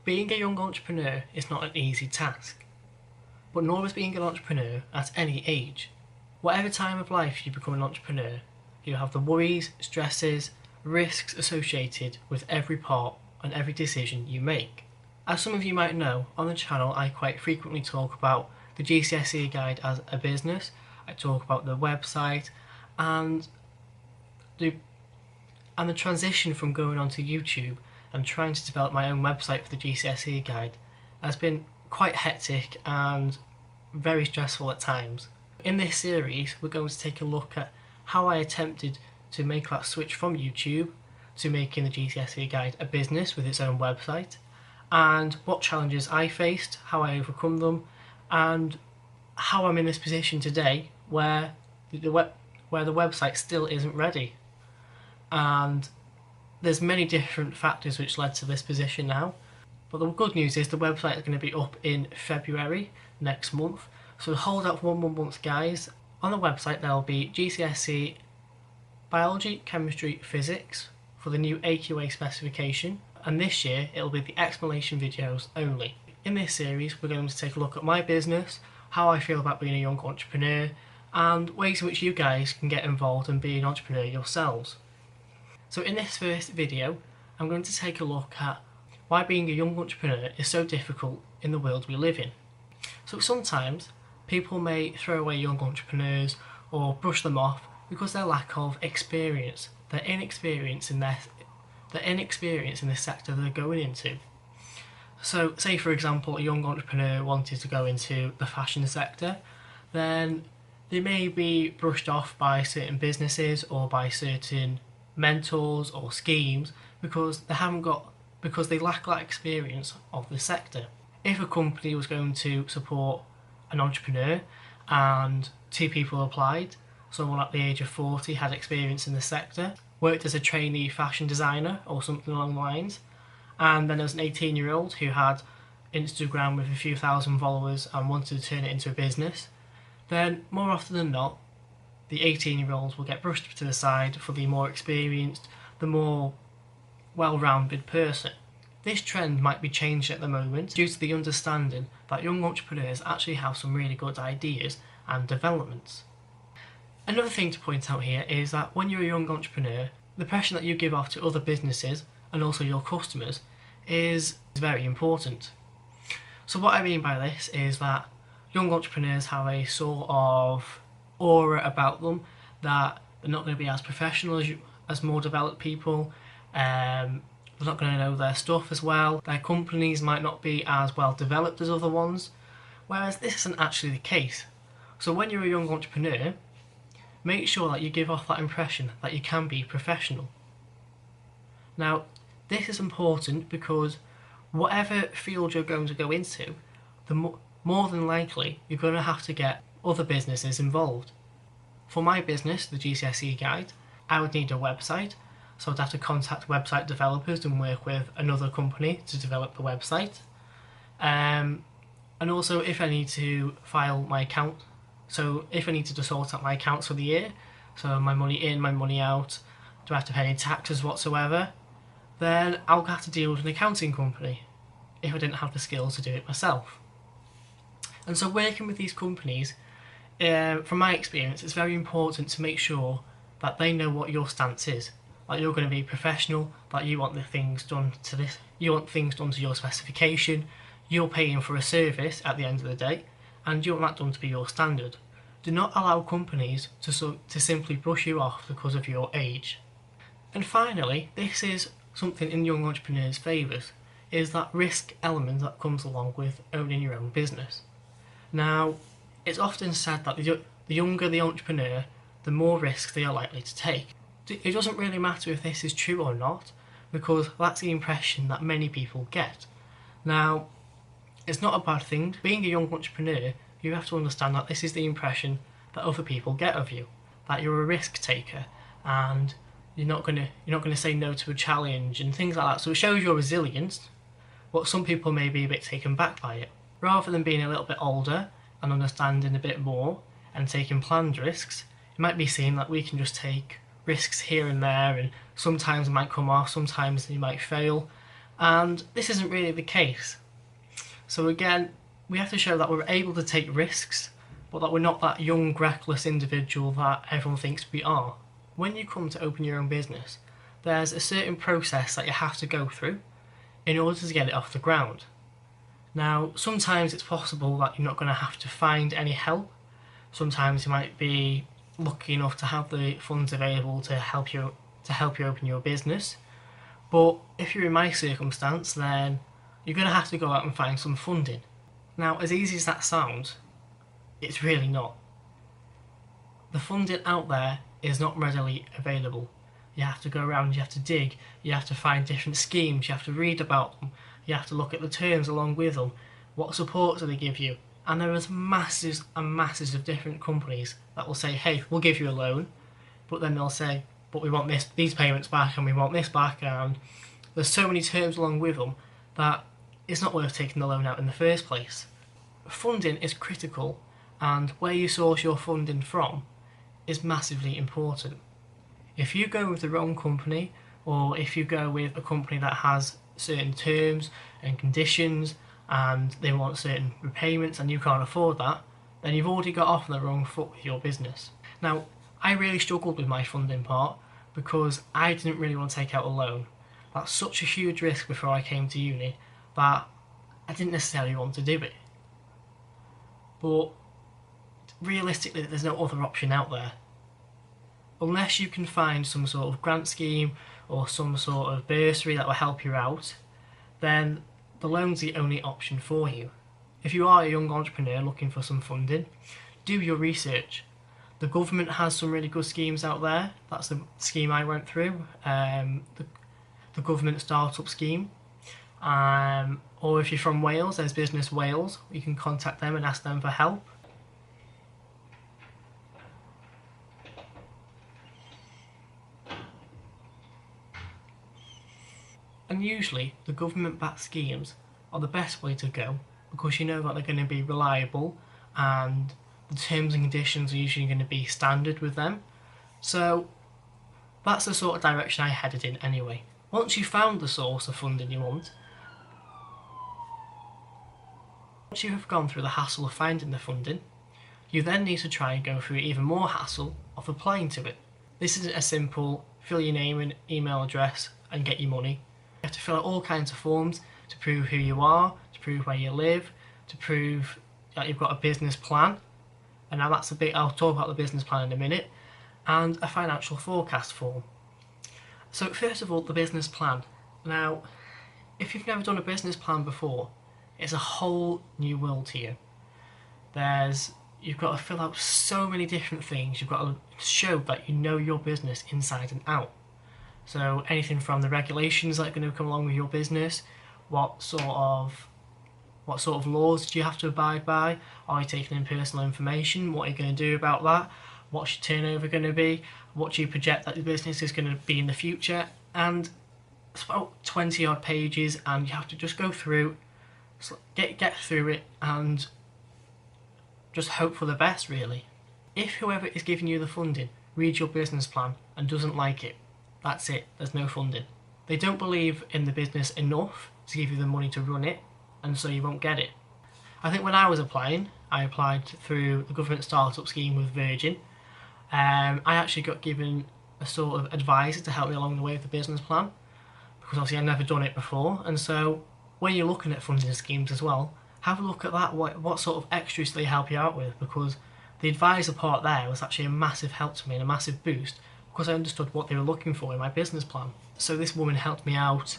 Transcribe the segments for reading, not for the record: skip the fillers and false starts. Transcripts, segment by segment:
Being a young entrepreneur is not an easy task, but nor is being an entrepreneur at any age. Whatever time of life you become an entrepreneur, you have the worries, stresses, risks associated with every part and every decision you make. As some of you might know, on the channel I quite frequently talk about the GCSE guide as a business. I talk about the website and the transition from going onto YouTube and trying to develop my own website for the GCSE guide has been quite hectic and very stressful at times. In this series, we're going to take a look at how I attempted to make that switch from YouTube to making the GCSE guide a business with its own website, and what challenges I faced, how I overcome them, and how I'm in this position today where the website still isn't ready. And there's many different factors which led to this position now. But the good news is the website is going to be up in February next month. So hold out for 1 more month, guys. On the website there will be GCSE Biology, Chemistry, Physics for the new AQA specification. And this year it'll be the explanation videos only. In this series we're going to take a look at my business, how I feel about being a young entrepreneur, and ways in which you guys can get involved and be an entrepreneur yourselves. So in this first video, I'm going to take a look at why being a young entrepreneur is so difficult in the world we live in. So sometimes people may throw away young entrepreneurs or brush them off because their lack of experience, their inexperience in the sector they're going into. So say for example a young entrepreneur wanted to go into the fashion sector, then they may be brushed off by certain businesses or by certain mentors or schemes because they lack that experience of the sector. If a company was going to support an entrepreneur and 2 people applied, someone at the age of 40 had experience in the sector, worked as a trainee fashion designer or something along the lines, and then there's an 18-year-old who had Instagram with a few thousand followers and wanted to turn it into a business, then more often than not the 18-year-olds will get brushed to the side for the more experienced, the more well-rounded person. This trend might be changed at the moment due to the understanding that young entrepreneurs actually have some really good ideas and developments. Another thing to point out here is that when you're a young entrepreneur, the pressure that you give off to other businesses and also your customers is very important. So what I mean by this is that young entrepreneurs have a sort of aura about them that they're not going to be as professional as more developed people. They're not going to know their stuff as well. Their companies might not be as well developed as other ones, whereas this isn't actually the case. So when you're a young entrepreneur, make sure that you give off that impression that you can be professional. Now, this is important because whatever field you're going to go into, more than likely you're going to have to get other businesses involved. For my business, the GCSE guide, I would need a website, so I'd have to contact website developers and work with another company to develop the website. And also if I need to file my account, so if I needed to sort out my accounts for the year, so my money in, my money out, do I have to pay any taxes whatsoever, then I'll have to deal with an accounting company if I didn't have the skills to do it myself. And so working with these companies, from my experience, it's very important to make sure that they know what your stance is. That you're going to be professional, that you want things done to your specification, you're paying for a service at the end of the day, and you want that done to be your standard. Do not allow companies to simply brush you off because of your age. And finally, this is something in young entrepreneurs' favours, is that risk element that comes along with owning your own business. Now, it's often said that the younger the entrepreneur, the more risks they are likely to take. It doesn't really matter if this is true or not, because that's the impression that many people get. Now, it's not a bad thing. Being a young entrepreneur, you have to understand that this is the impression that other people get of you, that you're a risk taker and you're not going to say no to a challenge and things like that. So it shows your resilience, but some people may be a bit taken back by it. Rather than being a little bit older and understanding a bit more and taking planned risks, it might be seen that we can just take risks here and there, and sometimes it might come off, sometimes you might fail, And this isn't really the case. So again, we have to show that we're able to take risks, but that we're not that young, reckless individual that everyone thinks we are. When you come to open your own business, there's a certain process that you have to go through in order to get it off the ground. Now, sometimes it's possible that you're not going to have to find any help. Sometimes you might be lucky enough to have the funds available to help you open your business. But if you're in my circumstance, then you're going to have to go out and find some funding. Now, as easy as that sounds, it's really not. The funding out there is not readily available. You have to go around, you have to dig, you have to find different schemes, you have to read about them, you have to look at the terms along with them, what support do they give you. And there is masses and masses of different companies that will say, hey, we'll give you a loan, but then they'll say, but we want these payments back and we want this back, and there's so many terms along with them that it's not worth taking the loan out in the first place. Funding is critical, and where you source your funding from is massively important. If you go with the wrong company, or if you go with a company that has certain terms and conditions and they want certain repayments and you can't afford that, then you've already got off on the wrong foot with your business. Now, I really struggled with my funding part because I didn't really want to take out a loan. That's such a huge risk before I came to uni that I didn't necessarily want to do it. But realistically, there's no other option out there. Unless you can find some sort of grant scheme or some sort of bursary that will help you out, then the loan's the only option for you. If you are a young entrepreneur looking for some funding, do your research. The government has some really good schemes out there. That's the scheme I went through, the government startup scheme. Or if you're from Wales, there's Business Wales. You can contact them and ask them for help. And usually the government-backed schemes are the best way to go because you know that they're going to be reliable and the terms and conditions are usually going to be standard with them. So that's the sort of direction I headed in anyway. Once you've found the source of funding you want, once you have gone through the hassle of finding the funding, you then need to try and go through even more hassle of applying to it. This isn't a simple fill your name and email address and get your money. You have to fill out all kinds of forms to prove who you are, to prove where you live, to prove that you've got a business plan. And now that's a bit, I'll talk about the business plan in a minute, and a financial forecast form. So first of all, the business plan. Now, if you've never done a business plan before, it's a whole new world to you. You've got to fill out so many different things. You've got to show that you know your business inside and out. So anything from the regulations that are going to come along with your business, what sort of laws do you have to abide by? Are you taking in personal information? What are you going to do about that? What's your turnover going to be? What do you project that the business is going to be in the future? And it's about 20 odd pages, and you have to just go through, get through it, and just hope for the best, really. If whoever is giving you the funding reads your business plan and doesn't like it, that's it, there's no funding. They don't believe in the business enough to give you the money to run it, and so you won't get it. I think when I was applying, I applied through the government startup scheme with Virgin. I actually got given a sort of advisor to help me along the way with the business plan, because obviously I'd never done it before, and so when you're looking at funding schemes as well, have a look at that, what sort of extras do they help you out with, because the advisor part there was actually a massive help to me and a massive boost, because I understood what they were looking for in my business plan. So this woman helped me out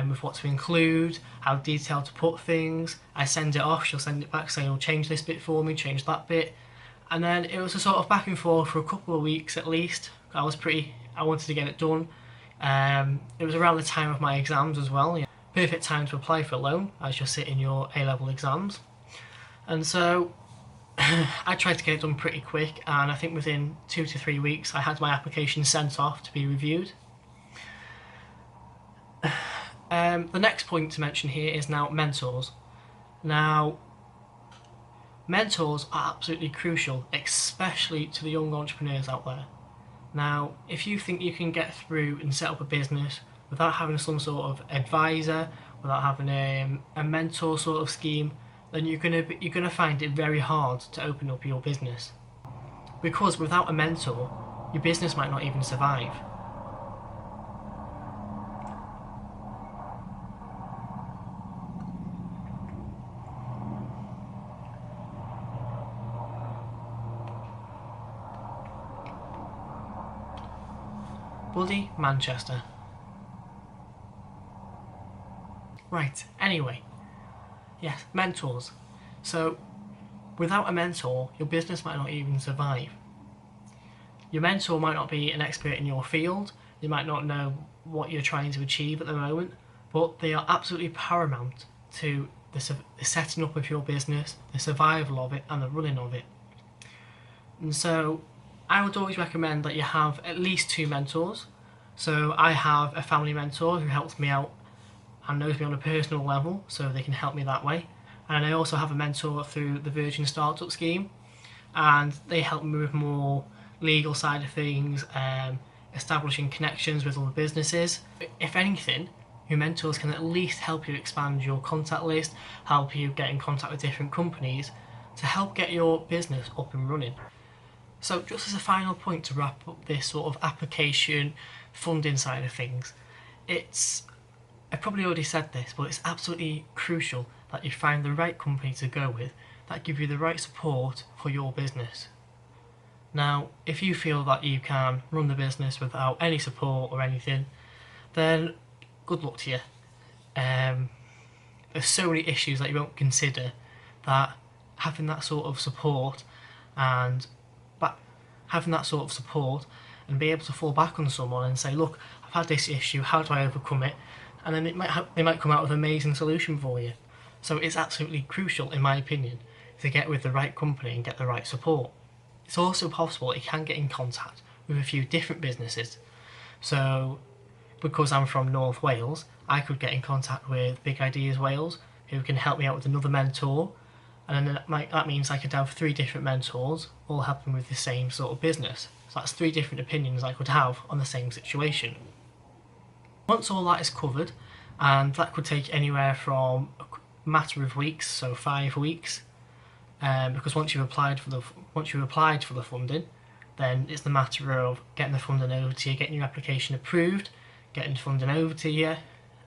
with what to include, how detailed to put things. I send it off, she'll send it back saying, oh, change this bit for me, change that bit. And then it was a sort of back and forth for a couple of weeks at least. I wanted to get it done. It was around the time of my exams as well. You know, perfect time to apply for a loan as you're sitting your A-level exams. And so I tried to get it done pretty quick, and I think within 2 to 3 weeks I had my application sent off to be reviewed. The next point to mention here is now mentors. Now, mentors are absolutely crucial, especially to the young entrepreneurs out there. Now, if you think you can get through and set up a business without having some sort of advisor, without having a mentor sort of scheme, then you're gonna find it very hard to open up your business. Because without a mentor, your business might not even survive. Bloody Manchester. Right, anyway. Yes, mentors. So, without a mentor, your business might not even survive. Your mentor might not be an expert in your field, they might not know what you're trying to achieve at the moment, but they are absolutely paramount to the setting up of your business, the survival of it, and the running of it. And so, I would always recommend that you have at least 2 mentors. So, I have a family mentor who helps me out and knows me on a personal level, so they can help me that way. And I also have a mentor through the Virgin Startup Scheme, and they help me with more legal side of things, establishing connections with other businesses. If anything, your mentors can at least help you expand your contact list, help you get in contact with different companies to help get your business up and running. So just as a final point to wrap up this sort of application funding side of things, I've probably already said this, but it's absolutely crucial that you find the right company to go with that give you the right support for your business. Now, if you feel that you can run the business without any support or anything, then good luck to you. There's so many issues that you won't consider that having that sort of support and be able to fall back on someone and say, look, I've had this issue, how do I overcome it? And then they might come out with an amazing solution for you. So it's absolutely crucial, in my opinion, to get with the right company and get the right support. It's also possible that you can get in contact with a few different businesses. So because I'm from North Wales, I could get in contact with Big Ideas Wales, who can help me out with another mentor, and then that means I could have 3 different mentors all helping with the same sort of business. So that's 3 different opinions I could have on the same situation. Once all that is covered, and that could take anywhere from a matter of weeks, so 5 weeks, because once you've applied for the funding, then it's the matter of getting the funding over to you, getting your application approved, getting funding over to you,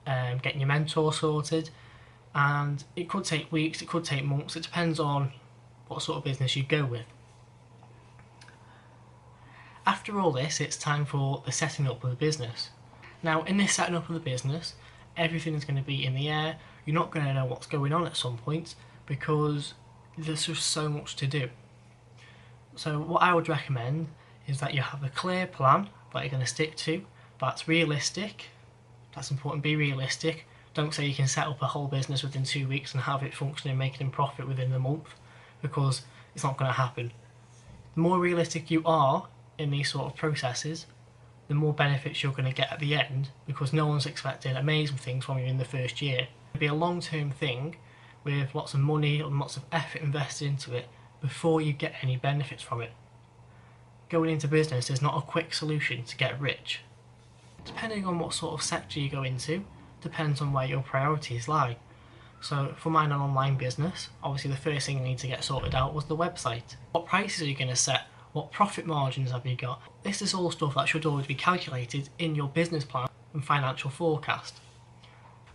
getting your mentor sorted, and it could take weeks, it could take months, it depends on what sort of business you go with. After all this, it's time for the setting up of the business. Now, in this setting up of the business, everything is going to be in the air. You're not going to know what's going on at some point because there's just so much to do. So what I would recommend is that you have a clear plan that you're going to stick to, that's realistic. That's important, be realistic. Don't say you can set up a whole business within 2 weeks and have it functioning, making profit within a month, because it's not going to happen. The more realistic you are in these sort of processes, the more benefits you're going to get at the end, because no one's expecting amazing things from you in the first year. It'll be a long-term thing with lots of money and lots of effort invested into it before you get any benefits from it. Going into business is not a quick solution to get rich. Depending on what sort of sector you go into, depends on where your priorities lie. So for mine, an online business, obviously the first thing you need to get sorted out was the website. What prices are you going to set? What profit margins have you got? This is all stuff that should always be calculated in your business plan and financial forecast.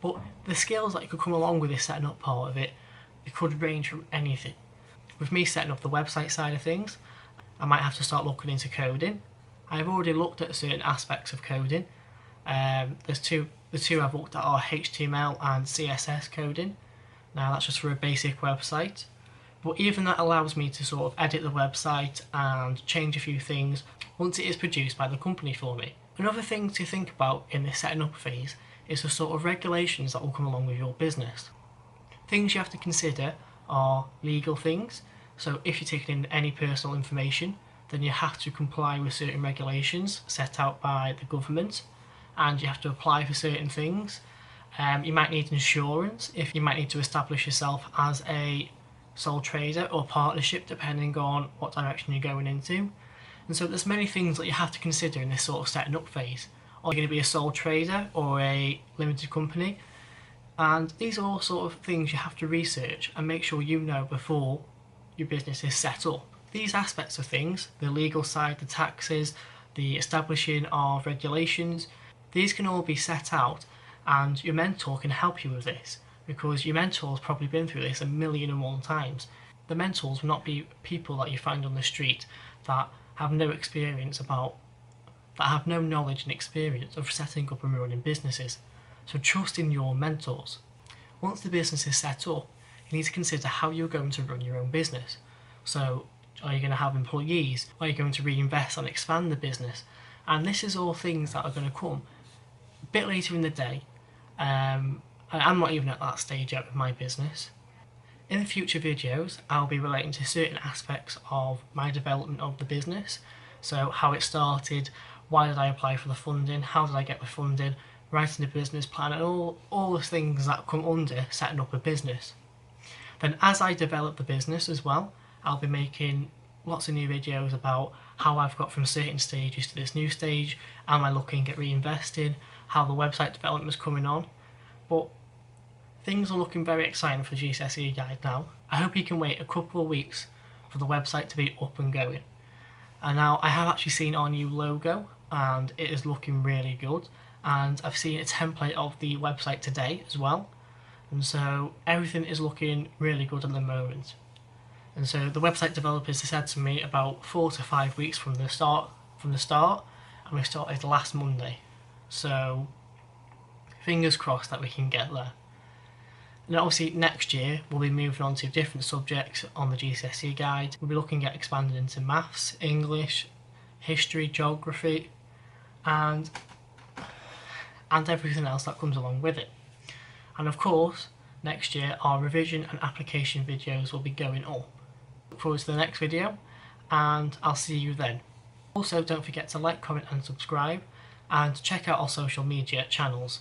But the skills that could come along with this setting up part of it, it could range from anything. With me setting up the website side of things, I might have to start looking into coding. I've already looked at certain aspects of coding. The two I've looked at are HTML and CSS coding. Now that's just for a basic website. But even that allows me to sort of edit the website and change a few things once it is produced by the company for me. Another thing to think about in this setting up phase is the sort of regulations that will come along with your business. Things you have to consider are legal things. So if you're taking in any personal information, then you have to comply with certain regulations set out by the government, and you have to apply for certain things. You might need insurance, if you might need to establish yourself as a sole trader or partnership, depending on what direction you're going into. And so there's many things that you have to consider in this sort of setting up phase. Are you going to be a sole trader or a limited company? And these are all sort of things you have to research and make sure you know before your business is set up. These aspects of things, the legal side, the taxes, the establishing of regulations, these can all be set out, and your mentor can help you with this because your mentor's probably been through this 1,000,001 times. The mentors will not be people that you find on the street that have no experience about, that have no knowledge and experience of setting up and running businesses. So trust in your mentors. Once the business is set up, you need to consider how you're going to run your own business. So are you going to have employees? Are you going to reinvest and expand the business? And this is all things that are going to come a bit later in the day. I'm not even at that stage yet with my business. In the future videos, I'll be relating to certain aspects of my development of the business. So how it started, why did I apply for the funding, how did I get the funding, writing a business plan, and all the things that come under setting up a business. Then as I develop the business as well, I'll be making lots of new videos about how I've got from certain stages to this new stage, am I looking at reinvesting, how the website development is coming on. But things are looking very exciting for the GCSE guide now. I hope you can wait a couple of weeks for the website to be up and going. And now I have actually seen our new logo and it is looking really good. And I've seen a template of the website today as well, and so everything is looking really good at the moment. And so the website developers said to me about 4 to 5 weeks from the start, and we started last Monday, so fingers crossed that we can get there. And obviously next year we'll be moving on to different subjects on the GCSE guide. We'll be looking at expanding into maths, English, history, geography, and everything else that comes along with it. And of course, next year our revision and application videos will be going up. Look forward to the next video, and I'll see you then. Also, don't forget to like, comment and subscribe, and check out our social media channels.